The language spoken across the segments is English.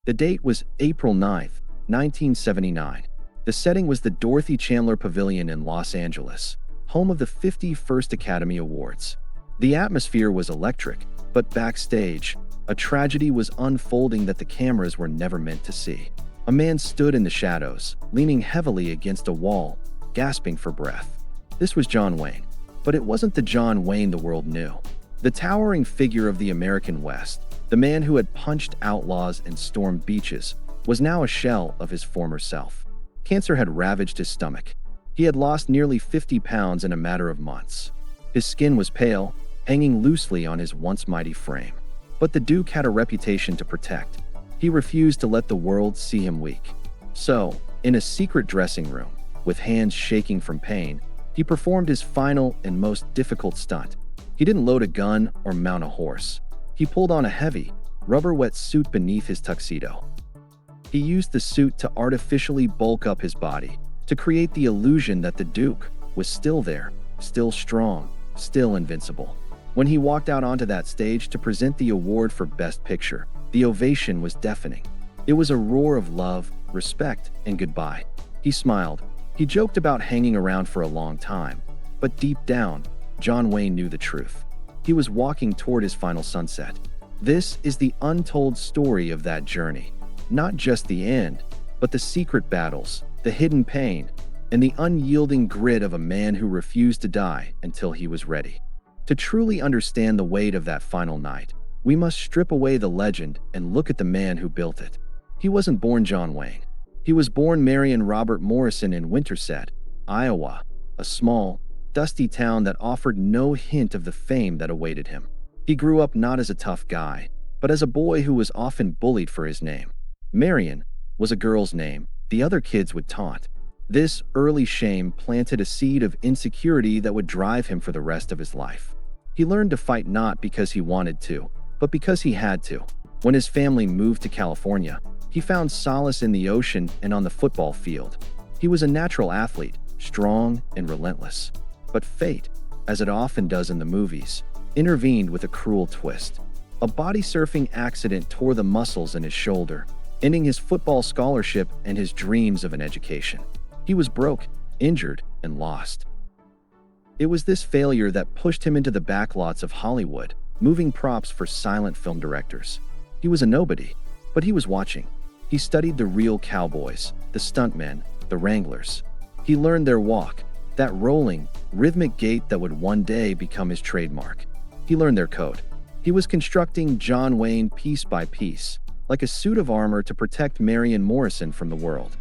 The date was April 9th, 1979. The setting was the Dorothy Chandler Pavilion in Los Angeles, home of the 51st Academy Awards. The atmosphere was electric, but backstage, a tragedy was unfolding that the cameras were never meant to see. A man stood in the shadows, leaning heavily against a wall, gasping for breath. This was John Wayne, but it wasn't the John Wayne the world knew. The towering figure of the American West, the man who had punched outlaws and stormed beaches, was now a shell of his former self. Cancer had ravaged his stomach. He had lost nearly 50 pounds in a matter of months. His skin was pale, hanging loosely on his once mighty frame. But the Duke had a reputation to protect. He refused to let the world see him weak. So, in a secret dressing room, with hands shaking from pain, he performed his final and most difficult stunt. He didn't load a gun or mount a horse. He pulled on a heavy, rubber-wet suit beneath his tuxedo. He used the suit to artificially bulk up his body, to create the illusion that the Duke was still there, still strong, still invincible. When he walked out onto that stage to present the award for Best Picture, the ovation was deafening. It was a roar of love, respect, and goodbye. He smiled. He joked about hanging around for a long time. But deep down, John Wayne knew the truth. He was walking toward his final sunset. This is the untold story of that journey. Not just the end, but the secret battles, the hidden pain, and the unyielding grit of a man who refused to die until he was ready. To truly understand the weight of that final night, we must strip away the legend and look at the man who built it. He wasn't born John Wayne. He was born Marion Robert Morrison in Winterset, Iowa, a small, dusty town that offered no hint of the fame that awaited him. He grew up not as a tough guy, but as a boy who was often bullied for his name. Marion was a girl's name the other kids would taunt. This early shame planted a seed of insecurity that would drive him for the rest of his life. He learned to fight not because he wanted to, but because he had to. When his family moved to California, he found solace in the ocean and on the football field. He was a natural athlete, strong and relentless. But fate, as it often does in the movies, intervened with a cruel twist. A body surfing accident tore the muscles in his shoulder, ending his football scholarship and his dreams of an education. He was broke, injured, and lost. It was this failure that pushed him into the backlots of Hollywood, moving props for silent film directors. He was a nobody, but he was watching. He studied the real cowboys, the stuntmen, the wranglers. He learned their walk, that rolling, rhythmic gait that would one day become his trademark. He learned their code. He was constructing John Wayne piece by piece, like a suit of armor to protect Marion Morrison from the world.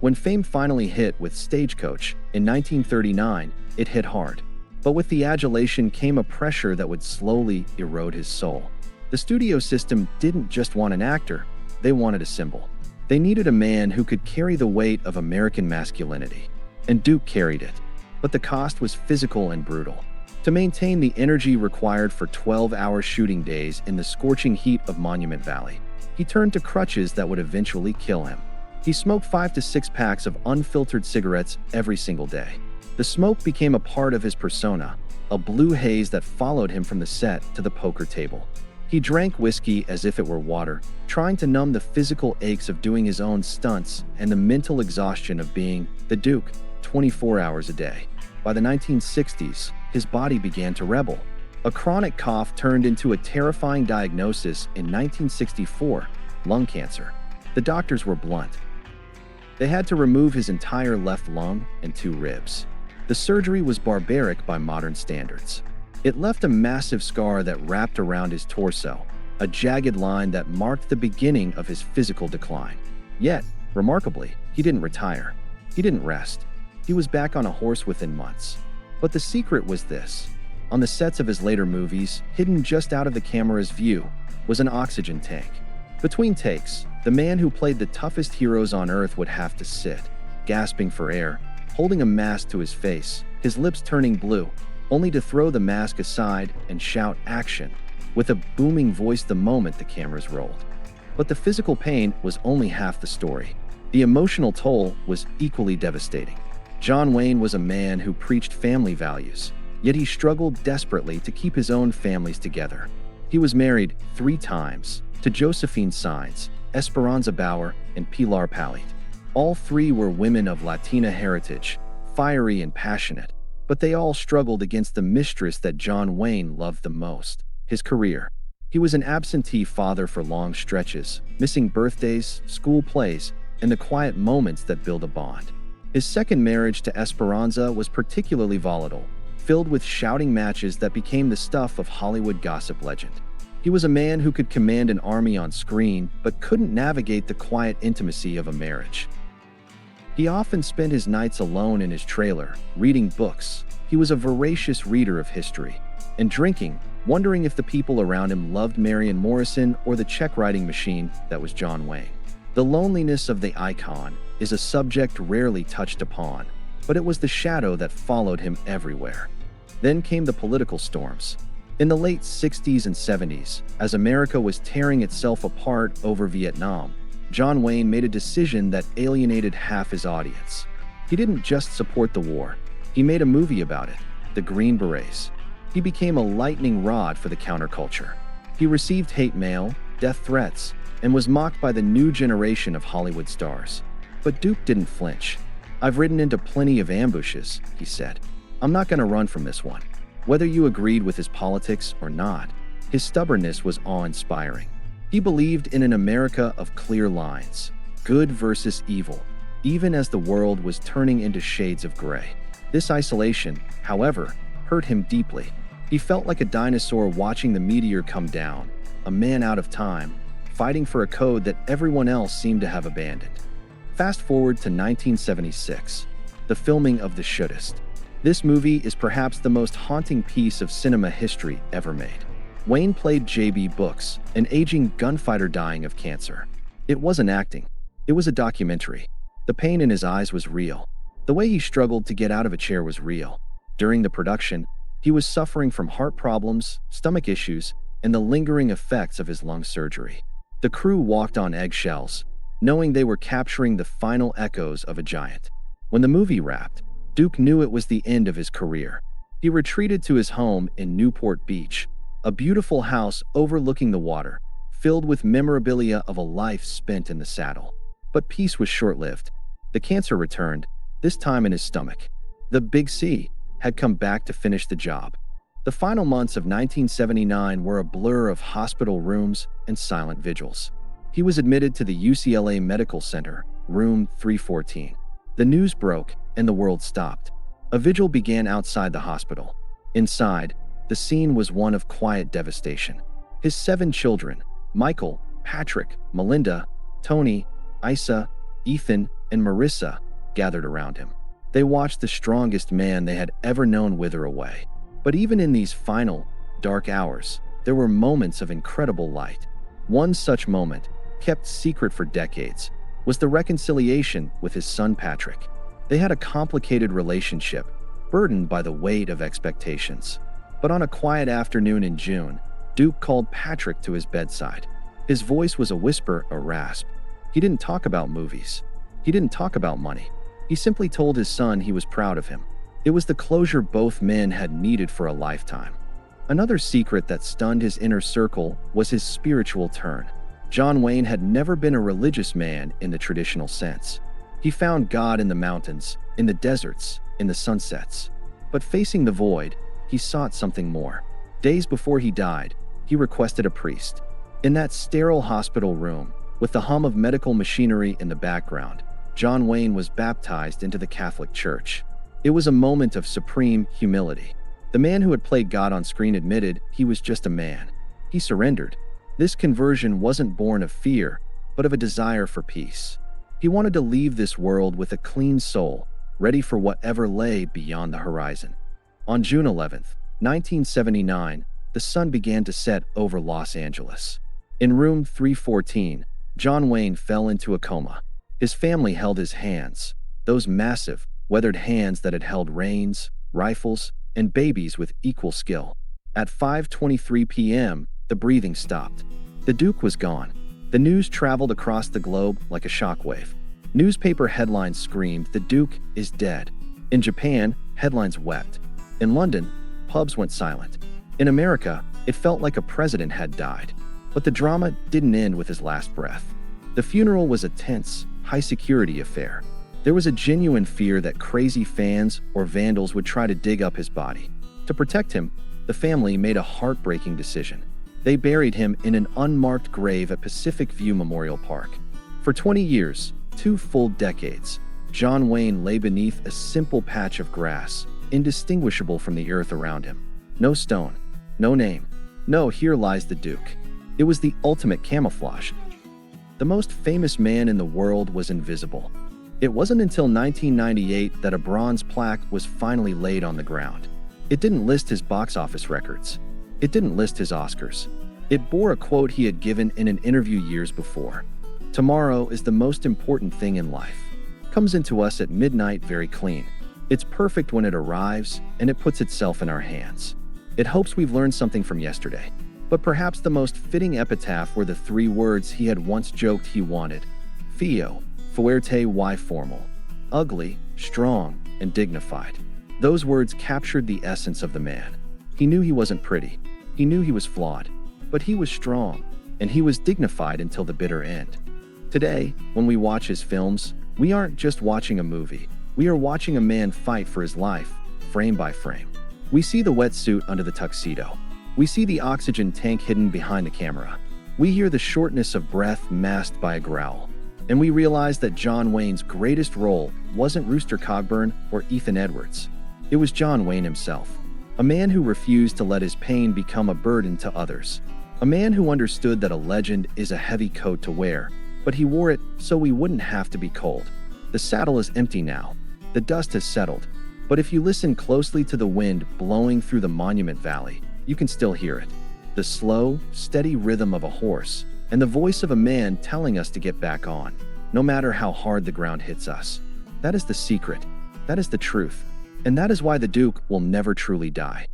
When fame finally hit with Stagecoach in 1939, it hit hard. But with the adulation came a pressure that would slowly erode his soul. The studio system didn't just want an actor, they wanted a symbol. They needed a man who could carry the weight of American masculinity. And Duke carried it. But the cost was physical and brutal. To maintain the energy required for 12-hour shooting days in the scorching heat of Monument Valley, he turned to crutches that would eventually kill him. He smoked 5 to 6 packs of unfiltered cigarettes every single day. The smoke became a part of his persona, a blue haze that followed him from the set to the poker table. He drank whiskey as if it were water, trying to numb the physical aches of doing his own stunts and the mental exhaustion of being the Duke 24 hours a day. By the 1960s, his body began to rebel. A chronic cough turned into a terrifying diagnosis in 1964, lung cancer. The doctors were blunt. They had to remove his entire left lung and 2 ribs. The surgery was barbaric by modern standards. It left a massive scar that wrapped around his torso, a jagged line that marked the beginning of his physical decline. Yet, remarkably, he didn't retire. He didn't rest. He was back on a horse within months. But the secret was this. On the sets of his later movies, hidden just out of the camera's view, was an oxygen tank. Between takes, the man who played the toughest heroes on Earth would have to sit, gasping for air, holding a mask to his face, his lips turning blue, only to throw the mask aside and shout action with a booming voice the moment the cameras rolled. But the physical pain was only half the story. The emotional toll was equally devastating. John Wayne was a man who preached family values, yet he struggled desperately to keep his own families together. He was married 3 times, to Josephine Saenz, Esperanza Bauer, and Pilar Palit. All three were women of Latina heritage, fiery and passionate, but they all struggled against the mistress that John Wayne loved the most: his career. He was an absentee father for long stretches, missing birthdays, school plays, and the quiet moments that build a bond. His second marriage to Esperanza was particularly volatile, filled with shouting matches that became the stuff of Hollywood gossip legend. He was a man who could command an army on screen, but couldn't navigate the quiet intimacy of a marriage. He often spent his nights alone in his trailer, reading books. He was a voracious reader of history, and drinking, wondering if the people around him loved Marion Morrison or the check writing machine that was John Wayne. The loneliness of the icon is a subject rarely touched upon, but it was the shadow that followed him everywhere. Then came the political storms. In the late 60s and 70s, as America was tearing itself apart over Vietnam, John Wayne made a decision that alienated half his audience. He didn't just support the war, he made a movie about it, The Green Berets. He became a lightning rod for the counterculture. He received hate mail, death threats, and was mocked by the new generation of Hollywood stars. But Duke didn't flinch. "I've ridden into plenty of ambushes," he said. "I'm not going to run from this one." Whether you agreed with his politics or not, his stubbornness was awe-inspiring. He believed in an America of clear lines, good versus evil, even as the world was turning into shades of gray. This isolation, however, hurt him deeply. He felt like a dinosaur watching the meteor come down, a man out of time, fighting for a code that everyone else seemed to have abandoned. Fast forward to 1976, the filming of The Shootist. This movie is perhaps the most haunting piece of cinema history ever made. Wayne played J.B. Brooks, an aging gunfighter dying of cancer. It wasn't acting. It was a documentary. The pain in his eyes was real. The way he struggled to get out of a chair was real. During the production, he was suffering from heart problems, stomach issues, and the lingering effects of his lung surgery. The crew walked on eggshells, knowing they were capturing the final echoes of a giant. When the movie wrapped, Duke knew it was the end of his career. He retreated to his home in Newport Beach, a beautiful house overlooking the water, filled with memorabilia of a life spent in the saddle. But peace was short-lived. The cancer returned, this time in his stomach. The Big C had come back to finish the job. The final months of 1979 were a blur of hospital rooms and silent vigils. He was admitted to the UCLA Medical Center, room 314. The news broke, and the world stopped. A vigil began outside the hospital. Inside, the scene was one of quiet devastation. His 7 children, Michael, Patrick, Melinda, Tony, Aissa, Ethan, and Marissa, gathered around him. They watched the strongest man they had ever known wither away. But even in these final, dark hours, there were moments of incredible light. One such moment, kept secret for decades, was the reconciliation with his son Patrick. They had a complicated relationship, burdened by the weight of expectations. But on a quiet afternoon in June, Duke called Patrick to his bedside. His voice was a whisper, a rasp. He didn't talk about movies. He didn't talk about money. He simply told his son he was proud of him. It was the closure both men had needed for a lifetime. Another secret that stunned his inner circle was his spiritual turn. John Wayne had never been a religious man in the traditional sense. He found God in the mountains, in the deserts, in the sunsets. But facing the void, he sought something more. Days before he died, he requested a priest. In that sterile hospital room, with the hum of medical machinery in the background, John Wayne was baptized into the Catholic Church. It was a moment of supreme humility. The man who had played God on screen admitted he was just a man. He surrendered. This conversion wasn't born of fear, but of a desire for peace. He wanted to leave this world with a clean soul, ready for whatever lay beyond the horizon. On June 11th, 1979, the sun began to set over Los Angeles. In room 314, John Wayne fell into a coma. His family held his hands, those massive, weathered hands that had held reins, rifles, and babies with equal skill. At 5:23 p.m., the breathing stopped. The Duke was gone. The news traveled across the globe like a shockwave. Newspaper headlines screamed, "The Duke is dead." In Japan, headlines wept. In London, pubs went silent. In America, it felt like a president had died. But the drama didn't end with his last breath. The funeral was a tense, high-security affair. There was a genuine fear that crazy fans or vandals would try to dig up his body. To protect him, the family made a heartbreaking decision. They buried him in an unmarked grave at Pacific View Memorial Park. For 20 years, 2 full decades, John Wayne lay beneath a simple patch of grass, indistinguishable from the earth around him. No stone, no name, no "here lies the Duke." It was the ultimate camouflage. The most famous man in the world was invisible. It wasn't until 1998 that a bronze plaque was finally laid on the ground. It didn't list his box office records. It didn't list his Oscars. It bore a quote he had given in an interview years before. "Tomorrow is the most important thing in life. Comes into us at midnight very clean. It's perfect when it arrives, and it puts itself in our hands. It hopes we've learned something from yesterday." But perhaps the most fitting epitaph were the 3 words he had once joked he wanted: Feo, fuerte y formal. Ugly, strong, and dignified. Those words captured the essence of the man. He knew he wasn't pretty. He knew he was flawed. But he was strong, and he was dignified until the bitter end. Today, when we watch his films, we aren't just watching a movie. We are watching a man fight for his life, frame by frame. We see the wetsuit under the tuxedo. We see the oxygen tank hidden behind the camera. We hear the shortness of breath masked by a growl. And we realize that John Wayne's greatest role wasn't Rooster Cogburn or Ethan Edwards. It was John Wayne himself. A man who refused to let his pain become a burden to others. A man who understood that a legend is a heavy coat to wear, but he wore it so we wouldn't have to be cold. The saddle is empty now. The dust has settled. But if you listen closely to the wind blowing through the Monument Valley, you can still hear it. The slow, steady rhythm of a horse, and the voice of a man telling us to get back on, no matter how hard the ground hits us. That is the secret. That is the truth. And that is why the Duke will never truly die.